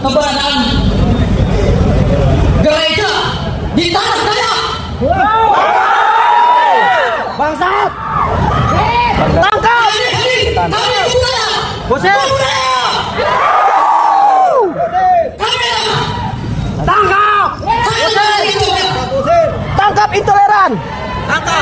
keberadaan gereja di tanah Dayak. Bangsat! Tangkap! Kami budaya. Bosir! Kamera. Tangkap! Tangkap intoleran! Tangkap!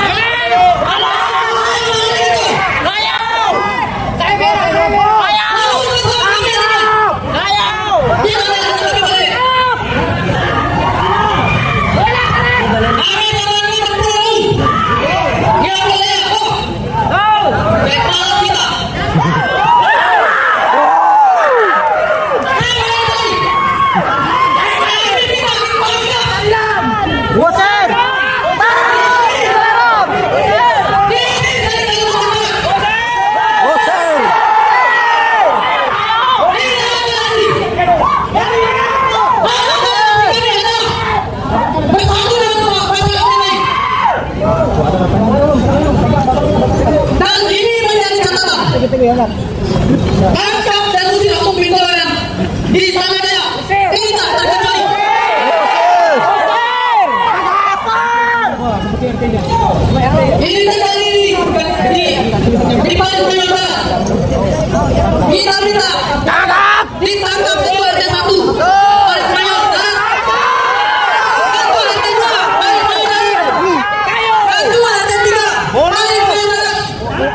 Dan ini menjadi catatan. Tangkap dan usir oknum intoleran di tanah Dayak tidak terkecuali. Ini terjadi di Paling Mayor Barat. Kita minta ditangkap ketua RT 1 Paling Mayor Barat, ketua RT 2 Paling Mayor Barat, ketua RT 3 Paling Mayor Barat,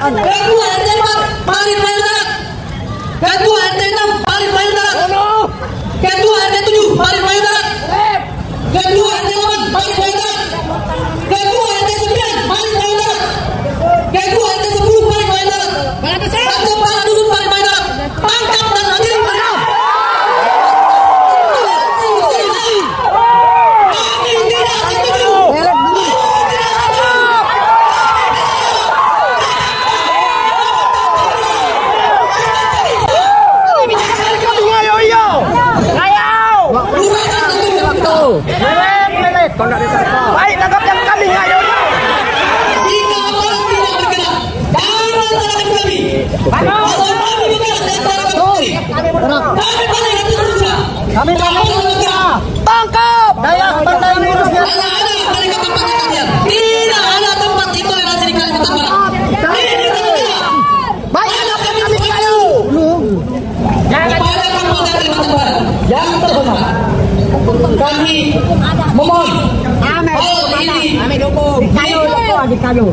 ketua RT 4 Paling Mayor Barat, ketua RT 6 Paling Mayor Barat, ketua RT 7 Paling Mayor Barat, ketua RT 8 Paling Mayor Barat, ketua RT 9 Paling Mayor Barat, ketua RT 10 Paling Mayor Barat, dan kepala dusun Paling Mayor Barat. Tangkap dan adili mereka. Kami tidak setuju. Baik, tangkap yang kami ayo. Jika orang tidak bergerak, jangan salahkan kami. Kalau kami bergerak dan salahkan kami, kami paling hati manusia. Kami bergerak. Tangkap! Dayak Pandai Lurusnya. Tidak ada mereka tempatnya kalian. Tidak ada tempat intoleransi di Kalimantan Barat. Ini tidak ada. Baik, kami ayo. Kepada Kapolda Kalimantan Barat yang terhormat, kami memohon hal ini tanggapi.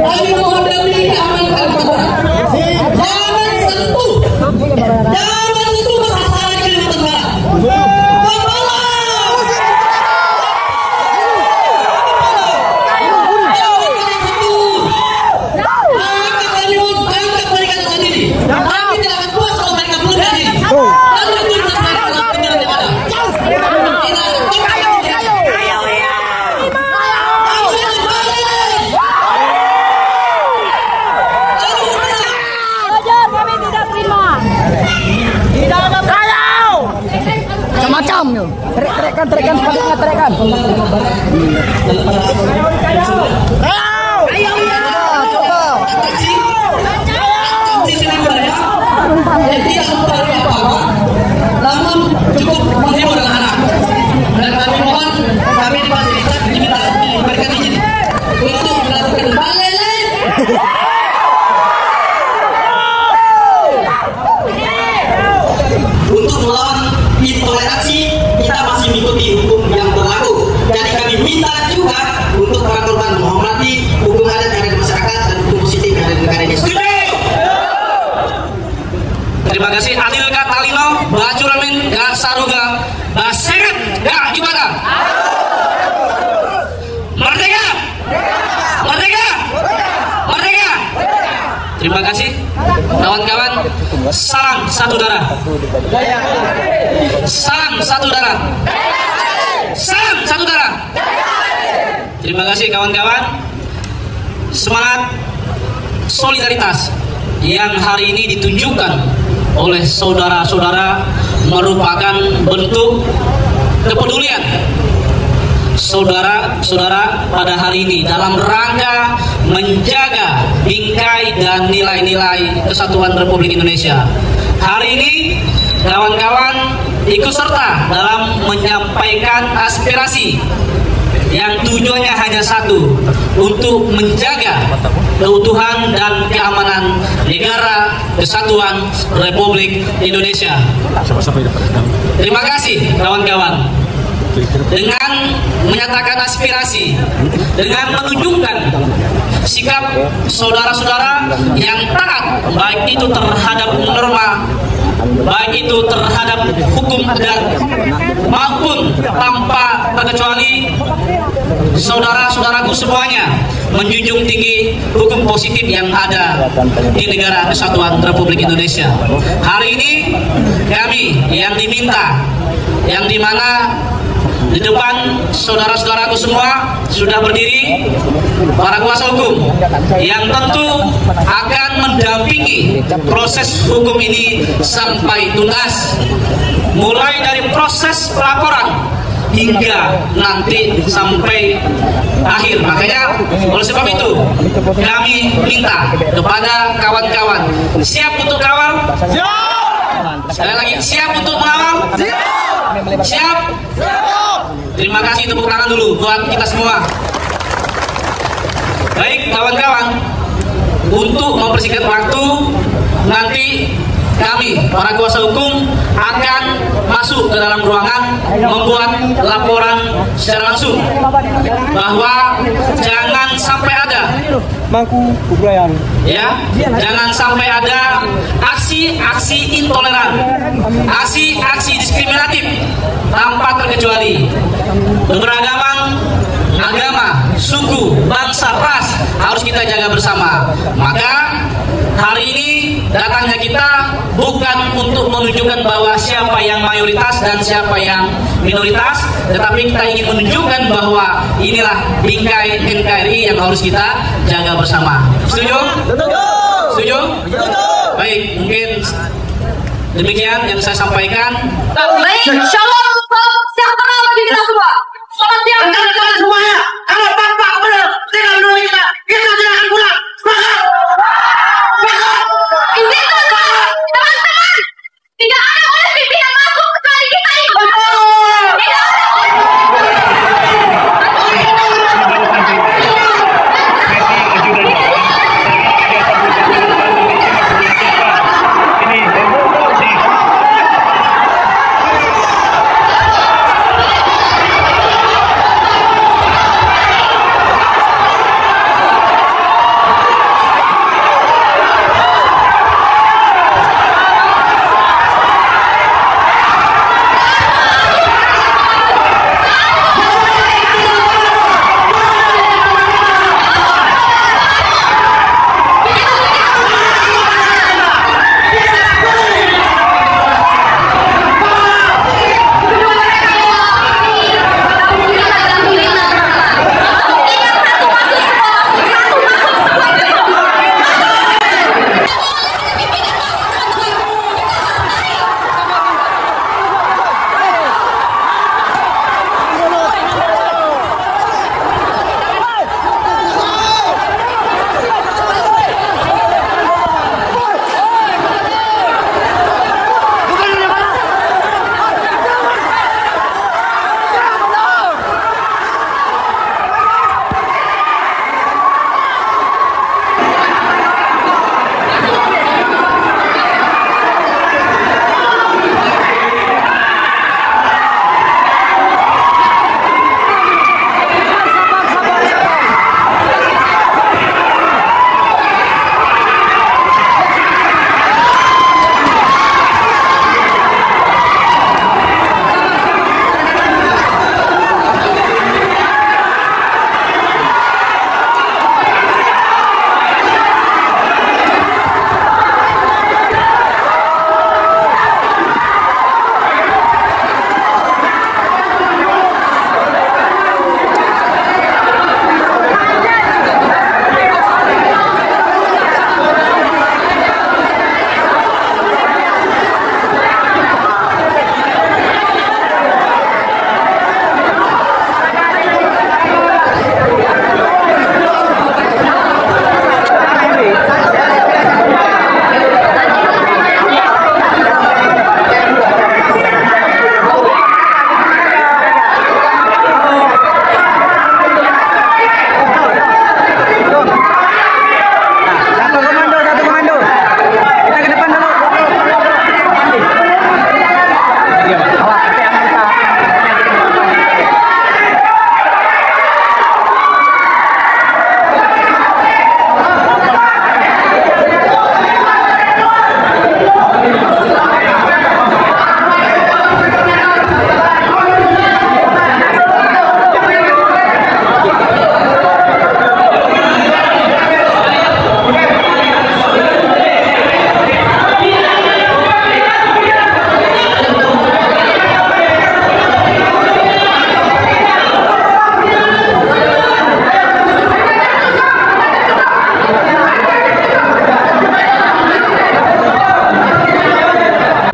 Kami mohon dari Aman Al-Kabar, jangan sentuh masalah di Kalimantan Barat. Tangkap mereka dengan diri. Kami tidak akan puas kalau mereka belum hadir. Kami tuntas mereka dalam penjara yang ada. Macam terikan sepatutnya terikan. Namun cukup menghibur anak-anak. Dan kami mohon kami difasilitasi diberikan izin untuk melakukan balele. Untuk melawan intoleransi kita masih mengikuti hukum yang berlaku. Jadi kami minta juga untuk para korban menghormati hukum adat yang ada di masyarakat dan hukum positif yang ada di negara ini. Setuju? Terima kasih. Adil Katalino, Bacuramin, Gak Saruga, Basekat, Gak Jumata. Merdeka! Merdeka! Merdeka! Terima kasih. Kawan-kawan, salam satu darah. Salam satu darah. Salam satu darah. Terima kasih kawan-kawan. Semangat solidaritas yang hari ini ditunjukkan oleh saudara-saudara merupakan bentuk kepedulian saudara-saudara pada hari ini dalam rangka menjaga bingkai dan nilai-nilai kesatuan Republik Indonesia. Hari ini kawan-kawan ikut serta dalam menyampaikan aspirasi yang tujuannya hanya satu, untuk menjaga keutuhan dan keamanan negara kesatuan Republik Indonesia. Terima kasih kawan-kawan. Dengan menyatakan aspirasi, dengan menunjukkan sikap saudara-saudara yang taat, baik itu terhadap norma, baik itu terhadap hukum adat, maupun tanpa terkecuali saudara-saudaraku semuanya menjunjung tinggi hukum positif yang ada di negara kesatuan Republik Indonesia. Hari ini kami yang diminta, yang dimana di depan saudara-saudaraku semua sudah berdiri para kuasa hukum yang tentu akan mendampingi proses hukum ini sampai tuntas, mulai dari proses pelaporan hingga nanti sampai akhir. Makanya oleh sebab itu kami minta kepada kawan-kawan, siap untuk kawal? Siap! Sekali lagi, siap untuk mengawal? Siap! Siap? Terima kasih, tepuk tangan dulu buat kita semua. Baik kawan-kawan, untuk mempersingkat waktu, nanti kami para kuasa hukum akan masuk ke dalam ruangan membuat laporan secara langsung bahwa jangan sampai ada jangan sampai ada aksi-aksi intoleran, aksi-aksi diskriminatif tanpa terkecuali keberagaman agama, suku, bangsa, ras harus kita jaga bersama. Maka hari ini datangnya kita bukan untuk menunjukkan bahwa siapa yang mayoritas dan siapa yang minoritas, tetapi kita ingin menunjukkan bahwa inilah bingkai NKRI yang harus kita jaga bersama. Setuju? Setuju? Baik, mungkin demikian yang saya sampaikan. Baik, shalom, sehat bagi kita semua. Selamat siang kalian semuanya. Kalau bapak benar tinggal dulu kita jangan pulang. Semangat! Izinkan teman-teman, tidak ada oleh pimpinan masuk kecuali kita ikut. Tidak ada.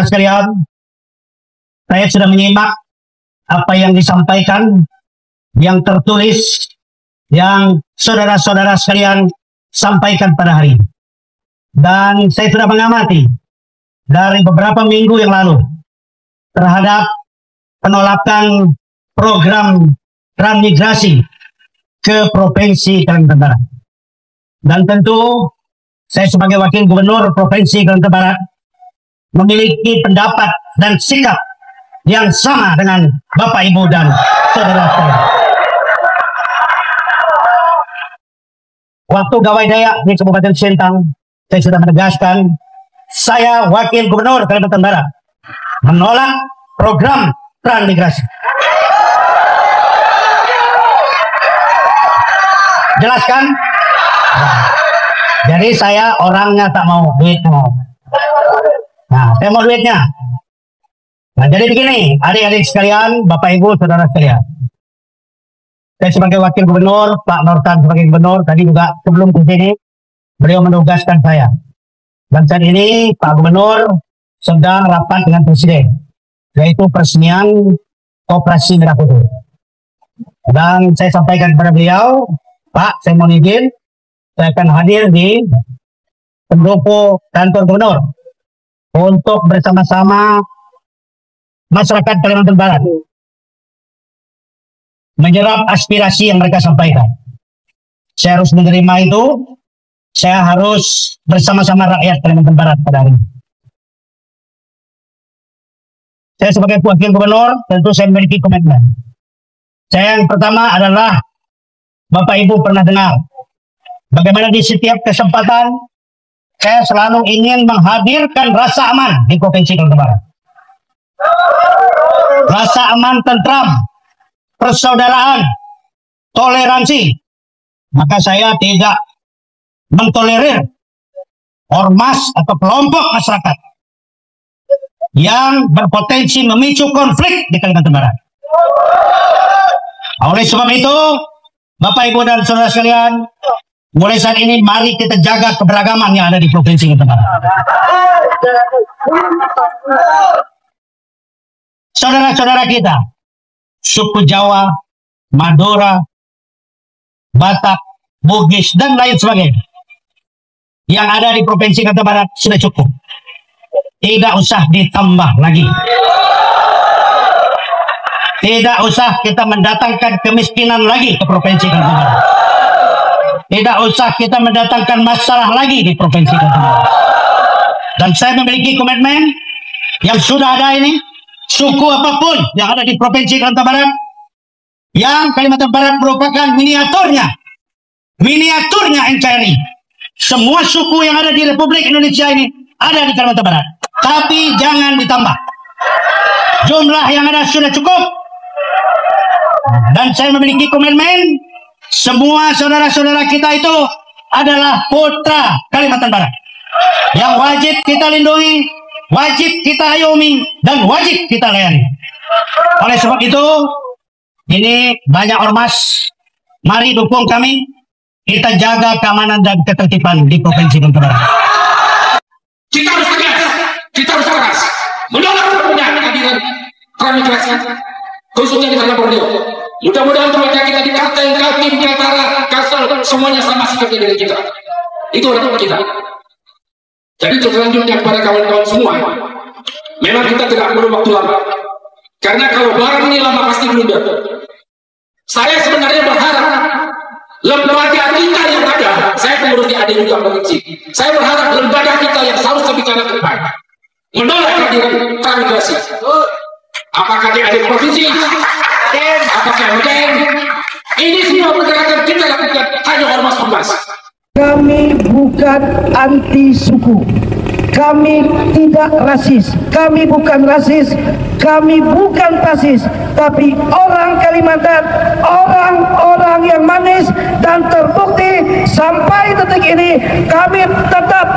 saudara sekalian, saya sudah menyimak apa yang disampaikan, yang tertulis, yang saudara-saudara sekalian sampaikan pada hari ini. Dan saya sudah mengamati dari beberapa minggu yang lalu terhadap penolakan program transmigrasi ke Provinsi Kalimantan Barat. Dan tentu saya sebagai Wakil Gubernur Provinsi Kalimantan Barat memiliki pendapat dan sikap yang sama dengan Bapak, Ibu, dan saudara sekalian. Waktu gawai Dayak di Kabupaten Sintang, saya sudah menegaskan, saya Wakil Gubernur Kalimantan Barat menolak program transmigrasi. Jelaskan? Jadi saya orangnya tak mau duit. Nah, saya mau duitnya. Nah, jadi begini, adik-adik sekalian, Bapak Ibu, saudara sekalian. Saya sebagai Wakil Gubernur, Pak Nortan sebagai Gubernur, tadi juga sebelum ke sini, beliau menugaskan saya. Dan saat ini Pak Gubernur sedang rapat dengan Presiden, yaitu peresmian Operasi Merah Putih. Dan saya sampaikan kepada beliau, Pak, saya mohon izin, saya akan hadir di pendopo kantor Gubernur untuk bersama-sama masyarakat Kalimantan Barat menyerap aspirasi yang mereka sampaikan. Saya harus menerima itu. Saya harus bersama-sama rakyat Kalimantan Barat pada hari ini. Saya sebagai Wakil Gubernur tentu saya memiliki komitmen. Saya yang pertama adalah, Bapak Ibu pernah dengar bagaimana di setiap kesempatan saya selalu ingin menghadirkan rasa aman di Provinsi Kalimantan Barat. Rasa aman, tentram, persaudaraan, toleransi. Maka saya tidak mentolerir ormas atau kelompok masyarakat yang berpotensi memicu konflik di Kalimantan Barat. Oleh sebab itu, Bapak, Ibu, dan saudara sekalian, mulai saat ini mari kita jaga keberagaman yang ada di Provinsi Kalimantan Barat. Saudara-saudara kita, suku Jawa, Madura, Batak, Bugis, dan lain sebagainya yang ada di Provinsi Kalimantan Barat sudah cukup. Tidak usah ditambah lagi. Tidak usah kita mendatangkan kemiskinan lagi ke Provinsi Kalimantan Barat. Tidak usah kita mendatangkan masalah lagi di Provinsi Kalimantan Barat. Dan saya memiliki komitmen yang sudah ada ini, suku apapun yang ada di Provinsi Kalimantan Barat, yang Kalimantan Barat merupakan miniaturnya NKRI. Semua suku yang ada di Republik Indonesia ini ada di Kalimantan Barat. Tapi jangan ditambah. Jumlah yang ada sudah cukup. Dan saya memiliki komitmen, semua saudara-saudara kita itu adalah putra Kalimantan Barat yang wajib kita lindungi, wajib kita ayomi, dan wajib kita layani. Oleh sebab itu, ini banyak ormas, mari dukung kami, kita jaga keamanan dan ketertiban di Provinsi Kalimantan Barat. Kita harus tegas, kita harus keras menolak punya kehadiran transmigrasi, khususnya di tanah Borneo. Mudah-mudahan teman kita di Kalteng, Kaltim, Kaltara, Kalsel, semuanya sama sikapnya dengan kita. Itu adalah kita. Jadi selanjutnya kepada kawan-kawan semua, memang kita tidak perlu waktu lama. Karena kalau barang ini lama pasti blunder. Saya sebenarnya berharap lembaga kita yang ada, saya pengurus di AD juga provinsi. Saya berharap lembaga kita yang selalu berbicara ke depan menolak kehadiran transmigrasi. Apakah di AD provinsi? Apakah MDM? Ini semua pergerakan kita lakukan hanya ormas-ormas. Kami bukan anti suku, kami tidak rasis, kami bukan rasis, kami bukan fasis, tapi orang Kalimantan, orang-orang yang manis, dan terbukti sampai detik ini kami tetap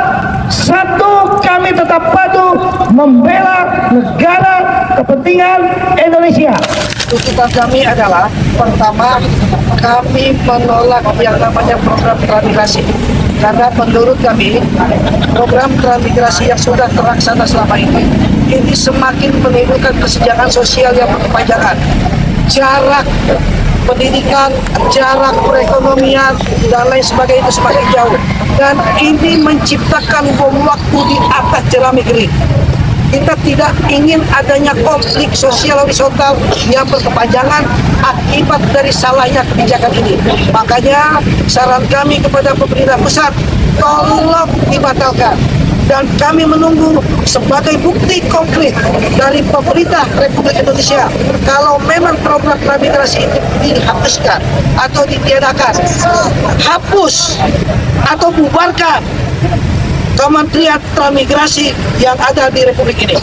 satu, kami tetap patuh membela negara, kepentingan Indonesia. Tuntutan kami adalah, pertama, kami menolak yang namanya program transmigrasi. Karena menurut kami program transmigrasi yang sudah terlaksana selama ini semakin menimbulkan kesenjangan sosial yang berkepanjangan. Jarak pendidikan, jarak perekonomian dan lain sebagainya itu semakin jauh, dan ini menciptakan bom waktu di atas jerami kering. Kita tidak ingin adanya konflik sosial horizontal yang berkepanjangan akibat dari salahnya kebijakan ini. Makanya saran kami kepada pemerintah pusat, tolong dibatalkan. Dan kami menunggu sebagai bukti konkret dari pemerintah Republik Indonesia kalau memang program transmigrasi itu dihapuskan atau ditiadakan, hapus atau bubarkan Kementerian Transmigrasi yang ada di Republik ini.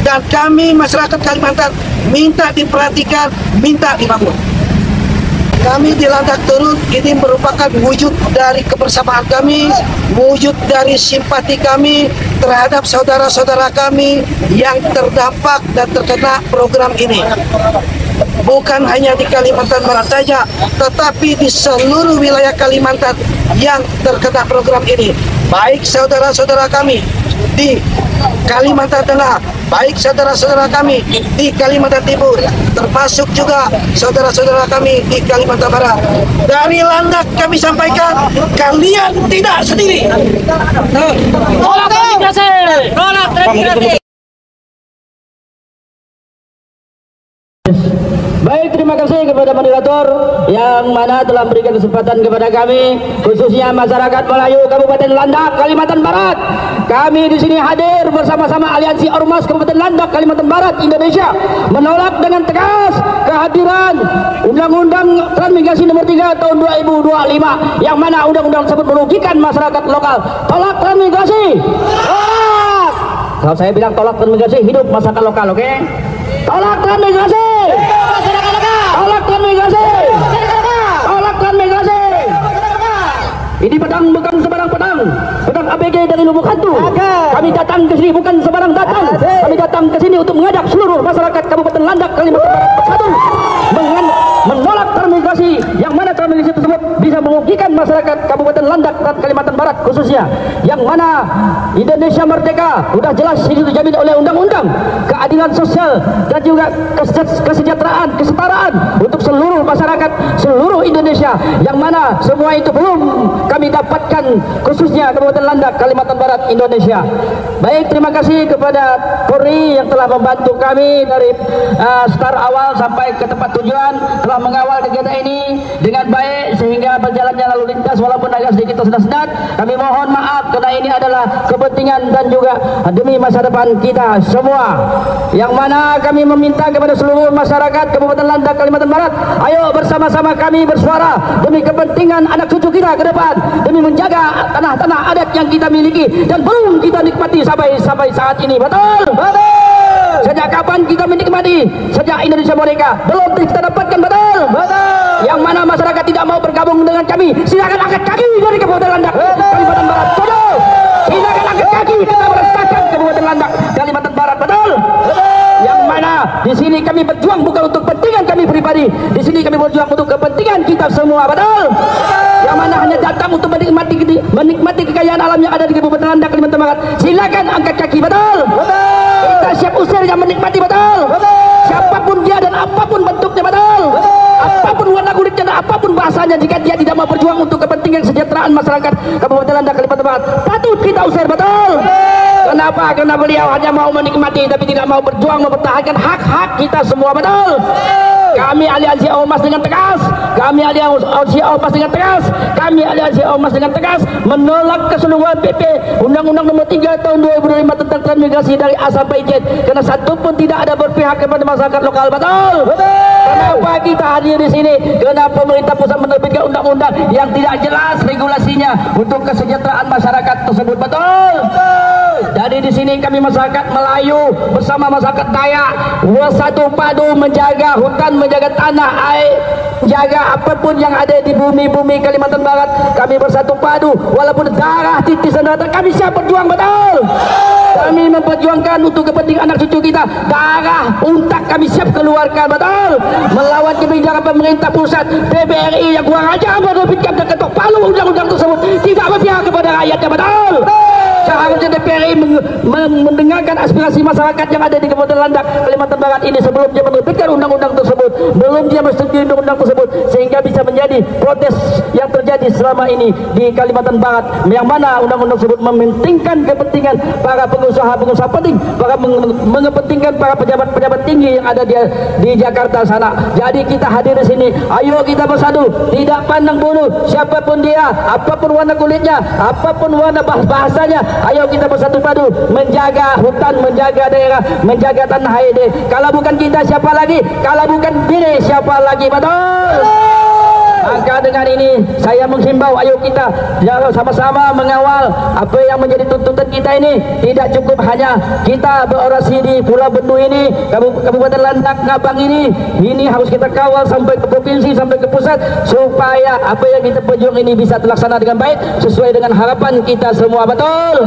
Dan kami masyarakat Kalimantan minta diperhatikan, minta dibangun. Kami di Landak Turun ini merupakan wujud dari kebersamaan kami, wujud dari simpati kami terhadap saudara-saudara kami yang terdampak dan terkena program ini. Bukan hanya di Kalimantan Barat saja, tetapi di seluruh wilayah Kalimantan yang terkena program ini. Baik saudara-saudara kami di Kalimantan Tengah, baik saudara-saudara kami di Kalimantan Timur, termasuk juga saudara-saudara kami di Kalimantan Barat. Dari Landak kami sampaikan, kalian tidak sendiri. Tolak transmigrasi! Tolak transmigrasi! Baik, terima kasih kepada moderator yang mana telah memberikan kesempatan kepada kami, khususnya masyarakat Melayu Kabupaten Landak, Kalimantan Barat. Kami di sini hadir bersama-sama Aliansi Ormas Kabupaten Landak, Kalimantan Barat, Indonesia, menolak dengan tegas kehadiran Undang-Undang Transmigrasi Nomor 3 Tahun 2025, yang mana undang-undang tersebut merugikan masyarakat lokal. Tolak transmigrasi! Tolak! Kalau saya bilang tolak transmigrasi, hidup masyarakat lokal, oke? Tolak transmigrasi! Tolak transmigrasi! Tolak transmigrasi! Ini pedang bukan sebarang pedang, pedang APG dari Lubuk Hantu. Kami datang ke sini bukan sebarang datang. Kami datang ke sini untuk mengajak seluruh masyarakat Kabupaten Landak, Kalimantan Barat bersatu menolak transmigrasi, yang mana transmigrasi tersebut bisa merugikan masyarakat Kabupaten Landak dan Kalimantan Barat khususnya, yang mana Indonesia merdeka sudah jelas itu dijamin oleh undang-undang, keadilan sosial dan juga kesejahteraan, kesetaraan untuk seluruh masyarakat seluruh Indonesia, yang mana semua itu belum kami dapatkan khususnya Kabupaten Landak, Kalimantan Barat, Indonesia. Baik, terima kasih kepada Polri yang telah membantu kami dari start awal sampai ke tempat tujuan, telah mengawal kegiatan ini dengan baik sehingga berjalannya lalu lintas walaupun agak sedikit tersendat. Kami mohon maaf karena ini adalah kepentingan dan juga demi masa depan kita semua, yang mana kami meminta kepada seluruh masyarakat Kabupaten Landak, Kalimantan Barat, ayo bersama-sama kami bersuara demi kepentingan anak cucu kita ke depan, demi menjaga tanah-tanah adat yang kita miliki dan belum kita nikmati sampai saat ini. Betul? Betul. Sejak kapan kita menikmati? Sejak Indonesia merdeka belum kita dapatkan. Betul? Betul. Yang mana masyarakat tidak mau bergabung dengan kami, silakan angkat kaki dari Kabupaten Landak, Kalimantan Barat. Betul. Silakan angkat kaki, kita merasakan Kabupaten Landak, Kalimantan Barat. Betul? Yang mana di sini kami berjuang bukan untuk kepentingan kami pribadi, di sini kami berjuang untuk kepentingan kita semua. Betul? Yang mana hanya datang untuk menikmati kekayaan alam yang ada di Kabupaten Landak, Kalimantan Barat. Silakan angkat kaki. Betul? Kita siap usir yang menikmati. Betul? Siapapun dia dan apapun bentuknya. Betul? Apapun warna kulitnya dan apapun bahasanya, jika dia tidak mau berjuang untuk kepentingan kesejahteraan masyarakat Kabupaten Landak, Kalimantan Barat, patut kita usir. Betul? Kenapa? Karena beliau hanya mau menikmati tapi tidak mau berjuang mempertahankan hak-hak kita semua. Betul? Kami Aliansi Ormas dengan tegas, kami Aliansi Ormas dengan tegas, kami Aliansi Ormas dengan tegas menolak keseluruhan PP Undang-Undang Nomor 3 Tahun 2005 tentang transmigrasi dari A sampai Z, karena satu pun tidak ada berpihak kepada masyarakat lokal. Betul? Kenapa kita hadir di sini? Karena pemerintah pusat menerbitkan undang-undang yang tidak jelas regulasinya untuk kesejahteraan masyarakat tersebut. Betul? Jadi di sini kami masyarakat Melayu bersama masyarakat Dayak bersatu padu menjaga hutan, menjaga tanah air, jaga apapun yang ada di bumi Kalimantan Barat. Kami bersatu padu walaupun darah titisan darah kami siap berjuang. Betul? Kami memperjuangkan untuk kepentingan anak cucu kita. Darah untak kami siap keluarkan. Betul? Melawan kebijakan pemerintah pusat, PBRI yang kurang ajar menerbitkan dan ketok palu undang-undang tersebut tidak berpihak kepada rakyatnya, betul? Seharusnya DPR mendengarkan aspirasi masyarakat yang ada di Kabupaten Landak, Kalimantan Barat ini sebelum dia menerbitkan undang-undang tersebut, belum dia menyetujui undang-undang tersebut, sehingga bisa menjadi protes yang terjadi selama ini di Kalimantan Barat, yang mana undang-undang tersebut mementingkan kepentingan para pengusaha-pengusaha penting, mengepentingkan para pejabat-pejabat tinggi yang ada di Jakarta sana. Jadi kita hadir di sini, ayo kita bersatu, tidak pandang bulu siapapun dia, apapun warna kulitnya, apapun warna bahasanya. Ayo kita bersatu padu menjaga hutan, menjaga daerah, menjaga tanah air ini. Kalau bukan kita siapa lagi? Kalau bukan diri siapa lagi? Betul. Maka dengan ini saya menghimbau, ayo kita sama-sama mengawal apa yang menjadi tuntutan kita ini. Tidak cukup hanya kita berorasi di Pulau Bendu ini, Kabupaten Landak, Ngabang ini harus kita kawal sampai ke provinsi, sampai ke pusat, supaya apa yang kita pejuang ini bisa terlaksana dengan baik sesuai dengan harapan kita semua. Betul.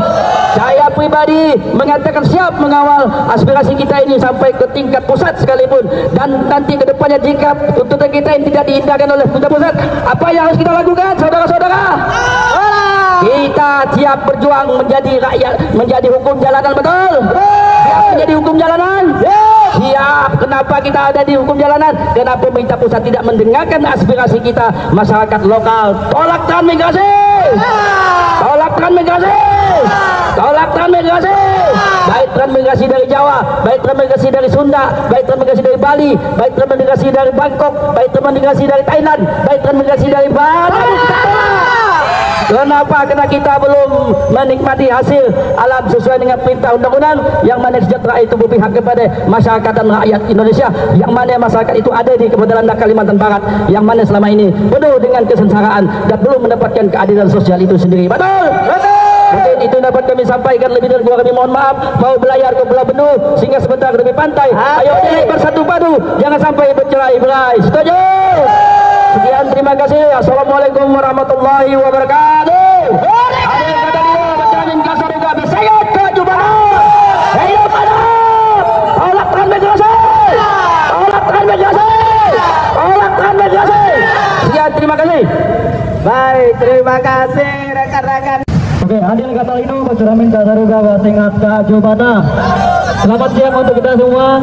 Saya pribadi mengatakan siap mengawal aspirasi kita ini sampai ke tingkat pusat sekalipun, dan nanti ke depannya jika tuntutan kita ini tidak diindahkan oleh pusat, apa yang harus kita lakukan, saudara-saudara? Kita siap berjuang menjadi rakyat, menjadi hukum jalanan, betul? Siap menjadi hukum jalanan? Siap. Kenapa kita ada di hukum jalanan? Kenapa pemerintah pusat tidak mendengarkan aspirasi kita, masyarakat lokal? Tolak transmigrasi! Tolak transmigrasi! Tolak transmigrasi! Baik transmigrasi dari Jawa, baik transmigrasi dari Sunda, baik transmigrasi dari Bali, baik transmigrasi dari Bangkok, baik transmigrasi dari Thailand, baik transmigrasi dari Bali. Kenapa? Karena kita belum menikmati hasil alam sesuai dengan perintah undang-undang, yang mana sejahtera itu berpihak kepada masyarakat dan rakyat Indonesia, yang mana masyarakat itu ada di Kabupaten Landak, Kalimantan Barat, yang mana selama ini penuh dengan kesengsaraan dan belum mendapatkan keadilan sosial itu sendiri. Betul? Betul! Mungkin itu dapat kami sampaikan, lebih dari kami mohon maaf. Mau belayar ke Pulau Bendu sehingga sebentar ke tepi pantai. Ayo kita bersatu padu, jangan sampai bercerai-berai. Setuju? Sekian, terima kasih. Assalamualaikum warahmatullahi wabarakatuh. Ada yang kata dia berjamin kasar juga bersayat ke Jubana. Hidup ada. Tolak transmigrasi. Tolak transmigrasi. Tolak transmigrasi. Sekian, terima kasih. Baik, terima kasih rekan-rekan. Oke, hadir kata Lino, Bacuramin Kasaruga, Basingat Kak Jubana. Selamat siang untuk kita semua.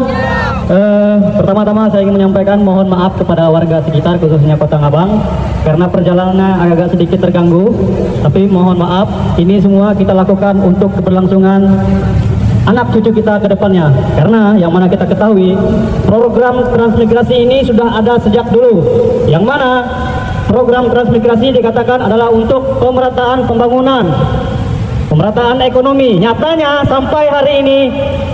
Pertama-tama saya ingin menyampaikan mohon maaf kepada warga sekitar, khususnya Kota Ngabang, karena perjalanannya agak sedikit terganggu. Tapi mohon maaf, ini semua kita lakukan untuk keberlangsungan anak cucu kita ke depannya. Karena yang mana kita ketahui, program transmigrasi ini sudah ada sejak dulu. Yang mana program transmigrasi dikatakan adalah untuk pemerataan pembangunan, pemerataan ekonomi. Nyatanya sampai hari ini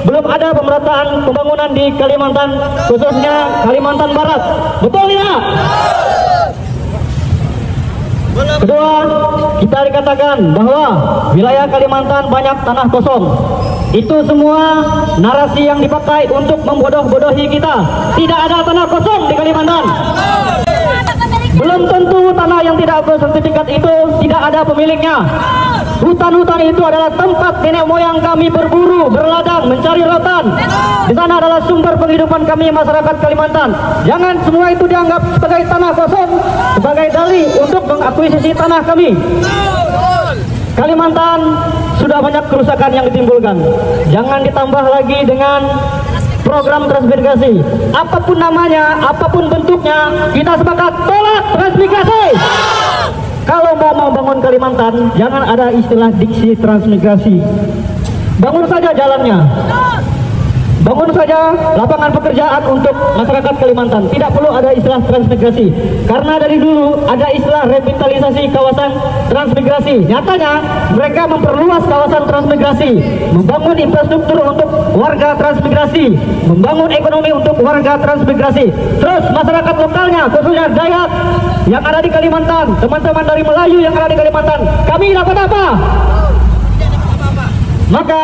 belum ada pemerataan pembangunan di Kalimantan, khususnya Kalimantan Barat. Betul tidak? Kedua, kita dikatakan bahwa wilayah Kalimantan banyak tanah kosong. Itu semua narasi yang dipakai untuk membodoh-bodohi kita. Tidak ada tanah kosong di Kalimantan. Belum tentu tanah yang tidak bersertifikat itu tidak ada pemiliknya. Hutan-hutan itu adalah tempat nenek moyang kami berburu, berladang, mencari rotan. Di sana adalah sumber penghidupan kami masyarakat Kalimantan. Jangan semua itu dianggap sebagai tanah kosong, sebagai dalih untuk mengakuisisi tanah kami. Kalimantan sudah banyak kerusakan yang ditimbulkan. Jangan ditambah lagi dengan program transmigrasi. Apapun namanya, apapun bentuknya, kita sepakat tolak transmigrasi. Kalau mau bangun Kalimantan, jangan ada istilah diksi transmigrasi. Bangun saja jalannya. Bangun saja lapangan pekerjaan untuk masyarakat Kalimantan. Tidak perlu ada istilah transmigrasi. Karena dari dulu ada istilah revitalisasi kawasan transmigrasi. Nyatanya mereka memperluas kawasan transmigrasi, membangun infrastruktur untuk warga transmigrasi, membangun ekonomi untuk warga transmigrasi. Terus masyarakat lokalnya, khususnya Dayak yang ada di Kalimantan, teman-teman dari Melayu yang ada di Kalimantan, kami dapat apa? Maka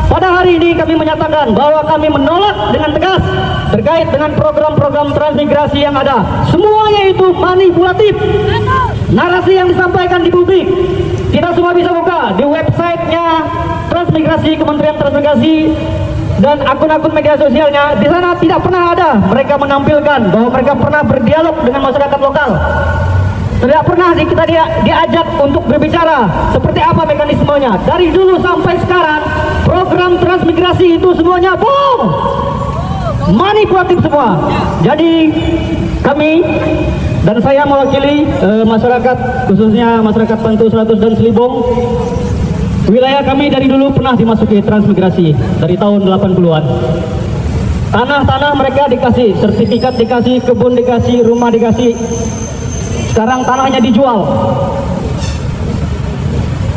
pada hari ini kami menyatakan bahwa kami menolak dengan tegas terkait dengan program-program transmigrasi yang ada. Semuanya itu manipulatif. Narasi yang disampaikan di publik, kita semua bisa buka di websitenya transmigrasi, Kementerian Transmigrasi, dan akun-akun media sosialnya. Di sana tidak pernah ada mereka menampilkan bahwa mereka pernah berdialog dengan masyarakat lokal. Tidak pernah kita diajak untuk berbicara seperti apa mekanismenya. Dari dulu sampai sekarang program transmigrasi itu semuanya bohong, manipulatif semua. Jadi kami dan saya mewakili masyarakat, khususnya masyarakat Pantu 100 dan Selibong. Wilayah kami dari dulu pernah dimasuki transmigrasi dari tahun 80-an. Tanah-tanah mereka dikasih, sertifikat dikasih, kebun dikasih, rumah dikasih. Sekarang tanahnya dijual.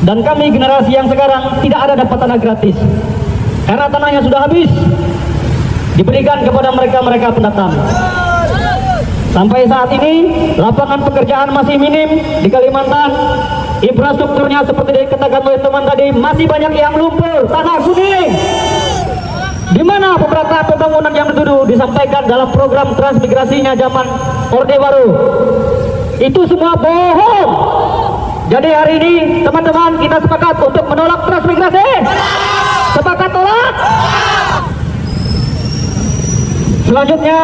Dan kami generasi yang sekarang tidak ada dapat tanah gratis. Karena tanahnya sudah habis, diberikan kepada mereka pendatang. Sampai saat ini lapangan pekerjaan masih minim di Kalimantan. Infrastrukturnya seperti dikatakan oleh teman tadi masih banyak yang lumpur, tanah kuning. Di mana pemerataan pembangunan yang dulu disampaikan dalam program transmigrasinya zaman Orde Baru? Itu semua bohong. Jadi hari ini teman-teman kita sepakat untuk menolak transmigrasi. Sepakat tolak. Selanjutnya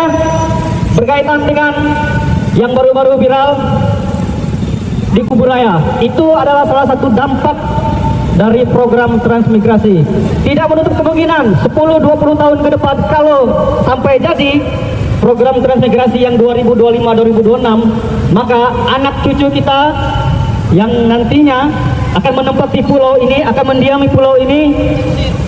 berkaitan dengan yang baru-baru viral di Kuburaya, itu adalah salah satu dampak dari program transmigrasi. Tidak menutup kemungkinan 10-20 tahun ke depan kalau sampai jadi program transmigrasi yang 2025-2026, maka anak cucu kita yang nantinya akan menempati pulau ini, akan mendiami pulau ini,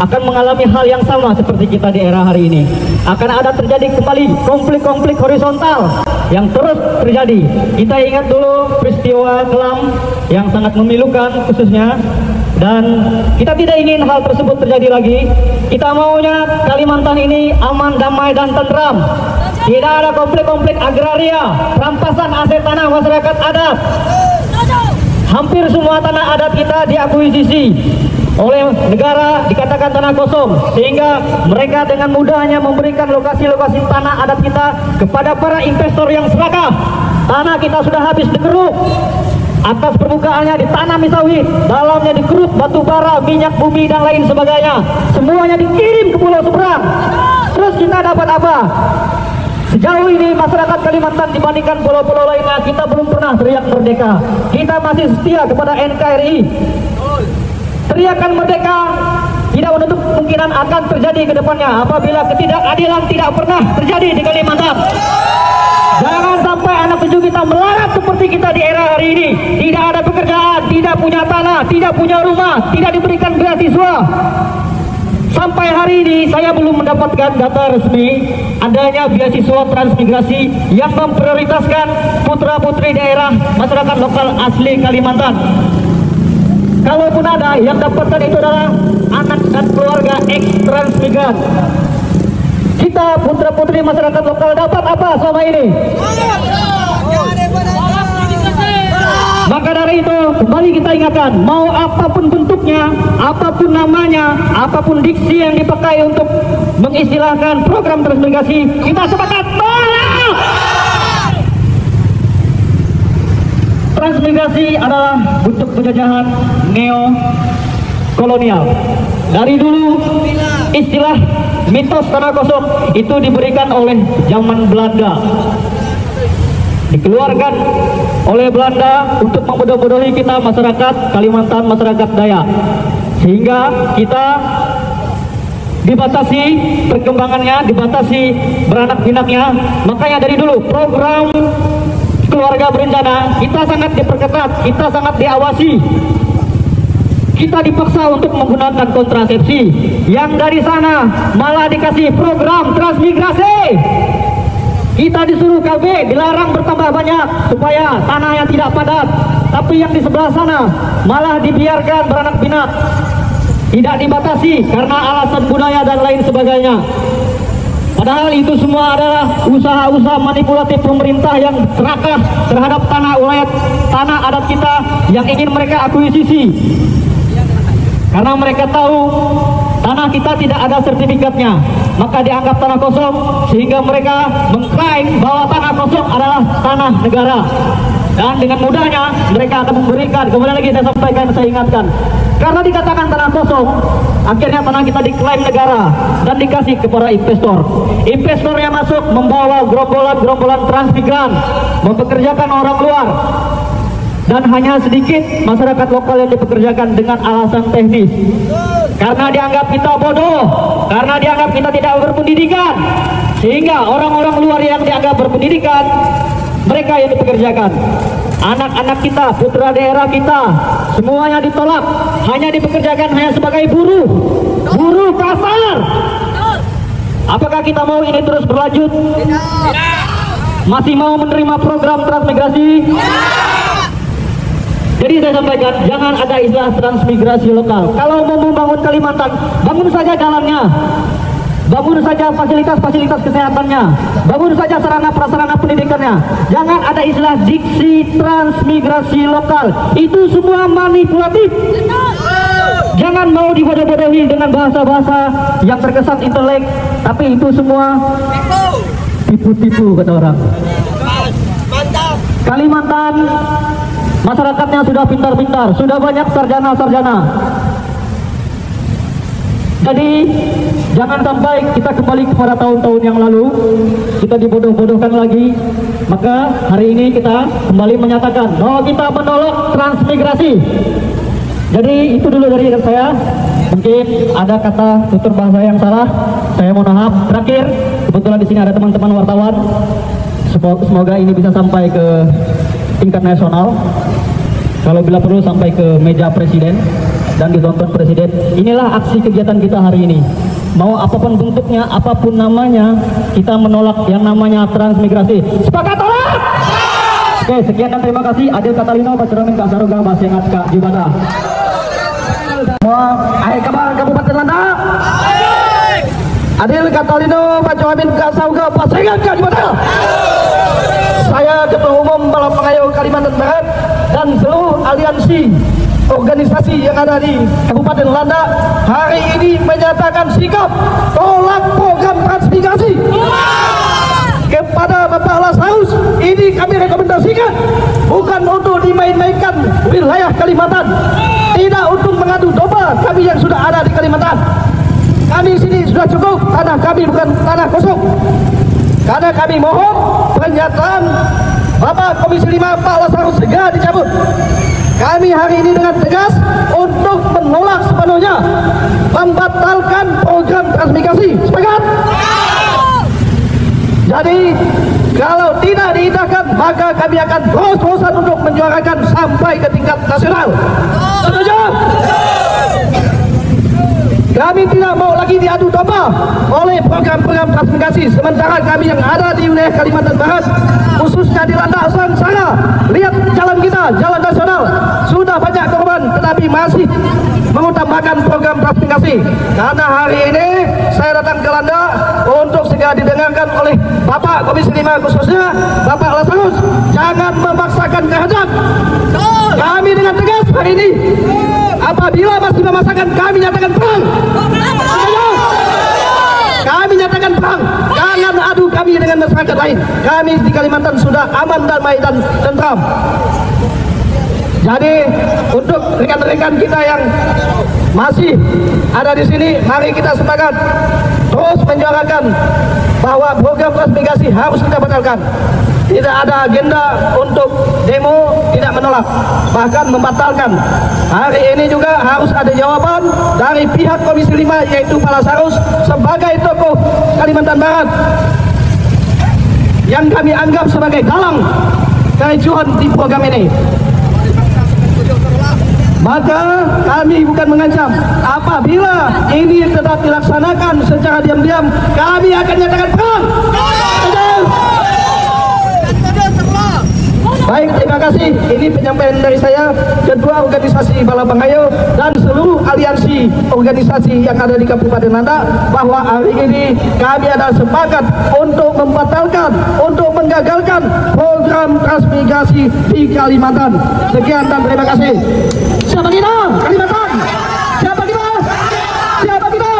akan mengalami hal yang sama seperti kita di era hari ini. Akan ada terjadi kembali konflik-konflik horizontal yang terus terjadi. Kita ingat dulu peristiwa kelam yang sangat memilukan khususnya, dan kita tidak ingin hal tersebut terjadi lagi. Kita maunya Kalimantan ini aman, damai, dan tentram. Tidak ada konflik-konflik agraria, rampasan aset tanah masyarakat adat. Hampir semua tanah adat kita diakuisisi oleh negara, dikatakan tanah kosong, sehingga mereka dengan mudahnya memberikan lokasi-lokasi tanah adat kita kepada para investor yang serakah. Tanah kita sudah habis dikeruk, atas permukaannya ditanami sawit, dalamnya dikeruk batu bara, minyak bumi, dan lain sebagainya. Semuanya dikirim ke pulau seberang. Terus kita dapat apa? Sejauh ini masyarakat Kalimantan dibandingkan pulau-pulau lainnya, kita belum pernah teriak merdeka. Kita masih setia kepada NKRI. Teriakan merdeka tidak menutup kemungkinan akan terjadi ke depannya apabila ketidakadilan tidak pernah terjadi di Kalimantan. Jangan sampai anak cucu kita melarat seperti kita di era hari ini. Tidak ada pekerjaan, tidak punya tanah, tidak punya rumah, tidak diberikan beasiswa. Sampai hari ini saya belum mendapatkan data resmi adanya beasiswa transmigrasi yang memprioritaskan putra-putri daerah masyarakat lokal asli Kalimantan. Kalaupun ada, yang dapatkan itu adalah anak dan keluarga ex-transmigran. Kita putra-putri masyarakat lokal dapat apa selama ini? Maka dari itu kembali kita ingatkan, mau apapun bentuknya, apapun namanya, apapun diksi yang dipakai untuk mengistilahkan program transmigrasi, kita sepakat tolak. Transmigrasi adalah bentuk penjajahan neo-kolonial. Dari dulu istilah mitos tanah kosong itu diberikan oleh zaman Belanda. Dikeluarkan oleh Belanda untuk membodoh-bodohi kita masyarakat Kalimantan, masyarakat Dayak, sehingga kita dibatasi perkembangannya, dibatasi beranak pinaknya. Makanya dari dulu program keluarga berencana kita sangat diperketat, kita sangat diawasi. Kita dipaksa untuk menggunakan kontrasepsi, yang dari sana malah dikasih program transmigrasi. Kita disuruh KB, dilarang bertambah banyak supaya tanahnya tidak padat. Tapi yang di sebelah sana malah dibiarkan beranak pinak, tidak dibatasi karena alasan budaya dan lain sebagainya. Padahal itu semua adalah usaha-usaha manipulatif pemerintah yang serakah terhadap tanah adat kita yang ingin mereka akuisisi. Karena mereka tahu tanah kita tidak ada sertifikatnya, maka dianggap tanah kosong, sehingga mereka mengklaim bahwa tanah kosong adalah tanah negara. Dan dengan mudahnya mereka akan memberikan, kemudian lagi saya sampaikan, saya ingatkan, karena dikatakan tanah kosong, akhirnya tanah kita diklaim negara dan dikasih kepada investor. Investor yang masuk membawa gerombolan-gerombolan transmigran, mempekerjakan orang luar. dan hanya sedikit masyarakat lokal yang dipekerjakan dengan alasan teknis. Karena dianggap kita bodoh, karena dianggap kita tidak berpendidikan, sehingga orang-orang luar yang dianggap berpendidikan, mereka yang dipekerjakan. Anak-anak kita, putra daerah kita, semuanya ditolak, hanya dipekerjakan hanya sebagai buruh kasar. Apakah kita mau ini terus berlanjut? Masih mau menerima program transmigrasi? Jadi saya sampaikan, jangan ada istilah transmigrasi lokal. Kalau mau membangun Kalimantan, bangun saja jalannya, bangun saja fasilitas-fasilitas kesehatannya, bangun saja sarana-prasarana pendidikannya. Jangan ada istilah diksi transmigrasi lokal. Itu semua manipulatif. Jangan mau dibodoh-bodohi dengan bahasa-bahasa yang terkesan intelek, tapi itu semua tipu-tipu kata orang. Kalimantan masyarakatnya sudah pintar-pintar, sudah banyak sarjana-sarjana. Jadi jangan sampai kita kembali kepada tahun-tahun yang lalu, kita dibodoh-bodohkan lagi. Maka hari ini kita kembali menyatakan bahwa kita menolak transmigrasi. Jadi itu dulu dari saya. Mungkin ada kata tutur bahasa yang salah, saya mohon maaf. Terakhir, kebetulan di sini ada teman-teman wartawan. Semoga ini bisa sampai ke tingkat nasional. Kalau bila perlu sampai ke meja presiden dan ditonton presiden. Inilah aksi kegiatan kita hari ini. Mau apapun bentuknya, apapun namanya, kita menolak yang namanya transmigrasi. Sepakat tolak? Oke, sekian dan terima kasih. Adil Katalino, Bacuramin Kak Saruga, Basengat Kak Jubata. Semua akhir kabar Kabupaten Landak. Adil Katalino, Bacuramin Kak Saruga, Basengat Kak Jubata. Saya Ketua Umum Balap Pengayuh Kalimantan Barat dan seluruh aliansi organisasi yang ada di Kabupaten Landak hari ini menyatakan sikap tolak program transmigrasi kepada Bapak Lasarus. Ini kami rekomendasikan bukan untuk dimain-mainkan wilayah Kalimantan, tidak untuk mengadu domba kami yang sudah ada di Kalimantan. Kami sini sudah cukup, tanah kami bukan tanah kosong. Karena kami mohon pernyataan Bapak Komisi 5 Pak Lasarus segera dicabut. Kami hari ini dengan tegas untuk menolak sepenuhnya membatalkan program transmigrasi. Sepakat? Jadi kalau tidak diindahkan maka kami akan terus-terusan untuk menyuarakan sampai ke tingkat nasional. Setuju? Kami tidak mau lagi diadu domba oleh program-program transmigrasi. Sementara kami yang ada di wilayah Kalimantan Barat, khususnya di Landak Sangsara, lihat jalan kita, jalan nasional, sudah banyak korban, tetapi masih mengutamakan program transmigrasi. Karena hari ini saya datang ke Landak untuk segera didengarkan oleh Bapak Komisi 5 khususnya Bapak Lasarus, jangan memaksakan kehendak. Kami dengan tegas hari ini, apabila masih memaksakan, kami nyatakan perang. Kami nyatakan perang. Jangan adu kami dengan masyarakat lain. Kami di Kalimantan sudah aman, damai dan tentram. Jadi untuk rekan-rekan kita yang masih ada di sini, mari kita sepakat terus menyuarakan bahwa program transmigrasi harus kita batalkan. Tidak ada agenda untuk demo, tidak menolak, bahkan membatalkan. Hari ini juga harus ada jawaban dari pihak Komisi 5 yaitu Pak Lasarus sebagai tokoh Kalimantan Barat yang kami anggap sebagai dalang kericuhan di program ini. Maka kami bukan mengancam. Apabila ini tetap dilaksanakan secara diam-diam, kami akan nyatakan perang. Baik, terima kasih. Ini penyampaian dari saya, Ketua Organisasi Balap Pengayuh dan seluruh aliansi organisasi yang ada di Kabupaten Landak, bahwa hari ini kami adalah sepakat untuk membatalkan, untuk menggagalkan program transmigrasi di Kalimantan. Sekian dan terima kasih. Siapa kita? Kalimantan. Siapa kita? Siapa kita?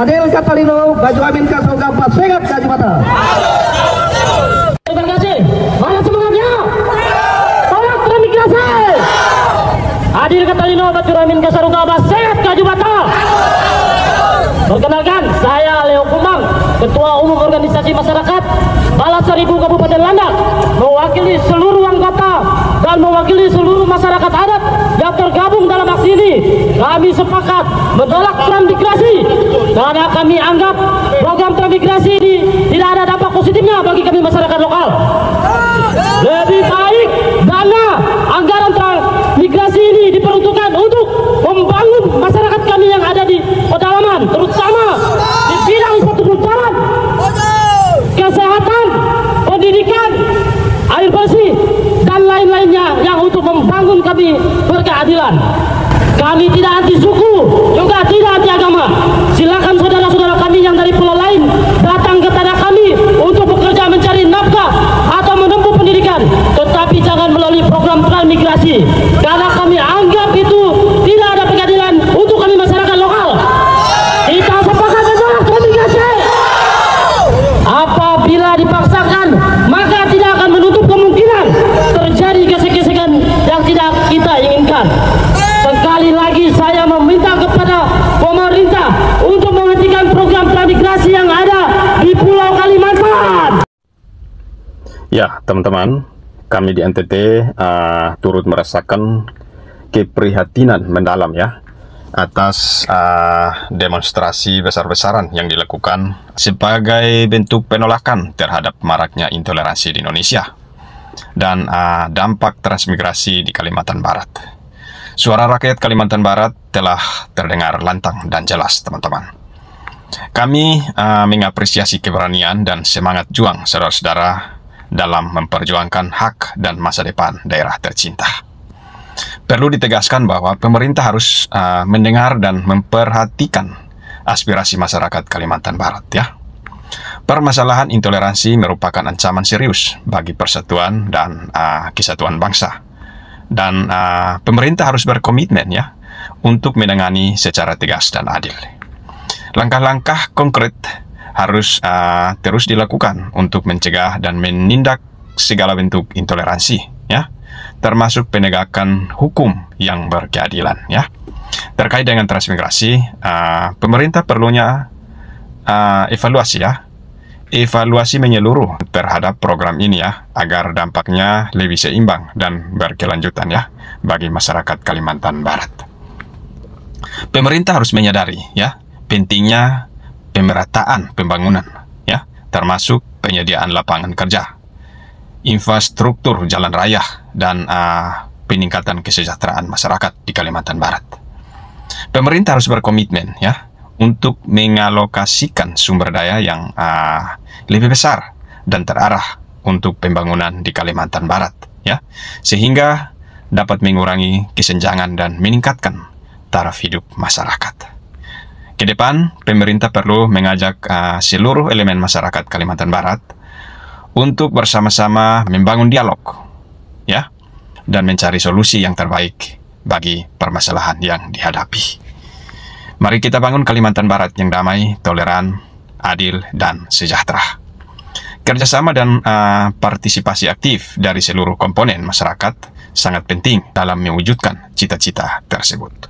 Adil Katalino, Bacuramin Kak Saruga, Basengat Kak Jubata. Terima kasih. Mana semangatnya? Tolak transmigrasi. Adil Katalino, Bacuramin Kak Saruga, Basengat Kak Jubata. Perkenalkan, saya Leo Kumang, Ketua Umum Organisasi Masyarakat Balas Seribu Kabupaten Landak, mewakili seluruh anggota dan mewakili seluruh masyarakat adat yang tergabung dalam aksi ini. Kami sepakat menolak transmigrasi karena kami anggap program transmigrasi ini tidak ada dampak positifnya bagi kami masyarakat lokal. Lebih baik dana anggaran transmigrasi ini diperuntukkan untuk membangun masyarakat kami yang ada di pedalaman, terutama di bidang infrastruktur jalan, kesehatan, pendidikan, air bersih, dan lain-lainnya yang untuk membangun kami berkeadilan. Kami tidak anti suku, juga tidak anti agama. Silakan saudara-saudara kami yang dari pulau lain datang ke tanah kami untuk bekerja mencari nafkah atau menempuh pendidikan, tetapi jangan melalui program transmigrasi, karena kami anggap itu tidak ada keadilan untuk kami masyarakat lokal. Kita sepakat menolak transmigrasi. Apabila dipaksakan, maka tidak akan menutup kemungkinan terjadi gesek-gesekan yang tidak kita inginkan. Sekali lagi saya meminta kepada pemerintah untuk menghentikan program transmigrasi yang ada di Pulau Kalimantan. Ya, teman-teman, kami di NTT turut merasakan keprihatinan mendalam ya atas demonstrasi besar-besaran yang dilakukan sebagai bentuk penolakan terhadap maraknya intoleransi di Indonesia dan dampak transmigrasi di Kalimantan Barat. Suara rakyat Kalimantan Barat telah terdengar lantang dan jelas, teman-teman. Kami mengapresiasi keberanian dan semangat juang saudara-saudara dalam memperjuangkan hak dan masa depan daerah tercinta. Perlu ditegaskan bahwa pemerintah harus mendengar dan memperhatikan aspirasi masyarakat Kalimantan Barat ya. Permasalahan intoleransi merupakan ancaman serius bagi persatuan dan kesatuan bangsa. Dan pemerintah harus berkomitmen ya untuk menangani secara tegas dan adil. Langkah-langkah konkret harus terus dilakukan untuk mencegah dan menindak segala bentuk intoleransi ya, termasuk penegakan hukum yang berkeadilan ya. Terkait dengan transmigrasi, pemerintah perlunya evaluasi ya, evaluasi menyeluruh terhadap program ini ya, agar dampaknya lebih seimbang dan berkelanjutan ya bagi masyarakat Kalimantan Barat. Pemerintah harus menyadari ya pentingnya pemerataan pembangunan ya, termasuk penyediaan lapangan kerja, infrastruktur jalan raya, dan peningkatan kesejahteraan masyarakat di Kalimantan Barat. Pemerintah harus berkomitmen ya untuk mengalokasikan sumber daya yang lebih besar dan terarah untuk pembangunan di Kalimantan Barat ya, sehingga dapat mengurangi kesenjangan dan meningkatkan taraf hidup masyarakat. Ke depan, pemerintah perlu mengajak seluruh elemen masyarakat Kalimantan Barat untuk bersama-sama membangun dialog ya, dan mencari solusi yang terbaik bagi permasalahan yang dihadapi. Mari kita bangun Kalimantan Barat yang damai, toleran, adil, dan sejahtera. Kerjasama dan partisipasi aktif dari seluruh komponen masyarakat sangat penting dalam mewujudkan cita-cita tersebut.